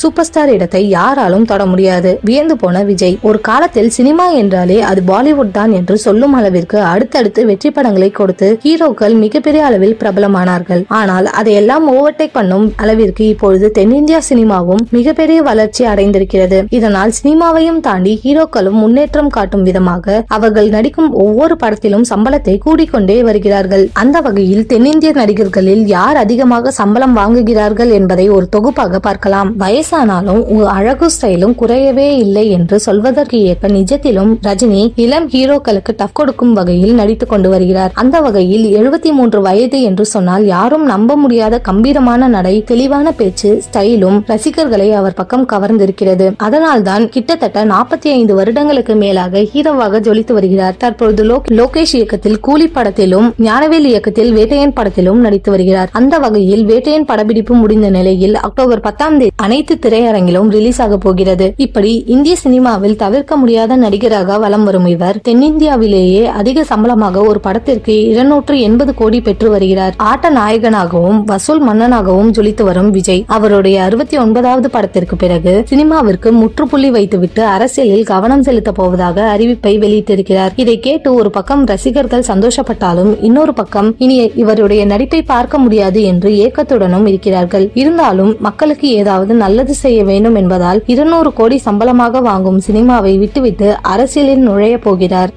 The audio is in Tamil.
சூப்பர் ஸ்டார் இடத்தை யாராலும் தொட முடியாது. வியந்து போன விஜய். ஒரு காலத்தில் சினிமா என்றாலே அது பாலிவுட் தான் என்று சொல்லும் அளவிற்கு அடுத்தடுத்து வெற்றி படங்களை கொடுத்து ஹீரோக்கள் மிகப்பெரிய அளவில் பிரபலமானார்கள். ஆனால் அதையெல்லாம் ஓவர்டேக் பண்ணும் அளவிற்கு இப்பொழுது தென்னிந்தியா சினிமாவும் மிகப்பெரிய வளர்ச்சி அடைந்திருக்கிறது. இதனால் சினிமாவையும் தாண்டி ஹீரோக்களும் முன்னேற்றம் காட்டும் விதமாக அவர்கள் நடிக்கும் ஒவ்வொரு படத்திலும் சம்பளத்தை கூடிக்கொண்டே வருகிறார்கள். அந்த வகையில் தென்னிந்திய நடிகர்களில் யார் அதிகமாக சம்பளம் வாங்குகிறார்கள் என்பதை ஒரு தொகுப்பாக பார்க்கலாம். வயசானாலும் அழகு ஸ்டைலும் குறையவே இல்லை என்று சொல்வதற்கு ஏற்ப நிஜத்திலும் ரஜினி இளம் ஹீரோக்களுக்கு டஃப் கொடுக்கும் வகையில் நடித்துக் கொண்டு வருகிறார். அந்த வகையில் 73 வயது என்று சொன்னால் யாரும் நம்ப முடியாத கம்பீரமான நடை, தெளிவான பேச்சு, ஸ்டைலும் ரசிகர்களை அவர் பக்கம் கவர்ந்திருக்கிறது. அதனால்தான் கிட்டத்தட்ட 45 வருடங்களுக்கு மேலாக ஹீரோவாக ஜொலித்து வருகிறார். தற்பொழுது லோகேஷ் இயக்கத்தில் கூலி படத்திலும் ஞானவேல் இயக்கத்தில் வேட்டையன் படத்திலும் நடித்து வருகிறார். அந்த வகையில் வேட்டையன் படப்பிடிப்பு முடிந்த நிலையில் அக்டோபர் 10ஆம் தேதி அனைத்து திரையரங்கிலும் ரிலீஸ் ஆக போகிறது. இப்படி இந்திய சினிமாவில் தவிர்க்க முடியாத நடிகராக வலம் வரும் இவர் தென்னிந்தியாவிலேயே அதிக சம்பளமாக ஒரு படத்திற்கு 280 கோடி பெற்று வருகிறார். ஆட்ட நாயகனாகவும் வசூல் மன்னனாகவும் ஜொலித்து வரும் விஜய் அவருடைய 69வது படத்திற்கு பிறகு சினிமாவிற்கு முற்றுப்புள்ளி வைத்துவிட்டு அரசியலில் கவனம் செலுத்த போவதாக அறிவிப்பை வெளியிட்டிருக்கிறார். இதை கேட்டு ஒரு பக்கம் ரசிகர்கள் சந்தோஷப்பட்டாலும் இன்னொரு பக்கம் இனி இவருடைய நடிப்பை பார்க்க முடியாது என்று ஏக்கத்துடனும் இருக்கிறார்கள். இருந்தாலும் மக்களுக்கு ஏதாவது நல்லது செய்ய வேண்டும் என்பதால் 200 கோடி சம்பளமாக வாங்கும் சினிமாவை விட்டுவிட்டு அரசியலில் நுழைய போகிறார்.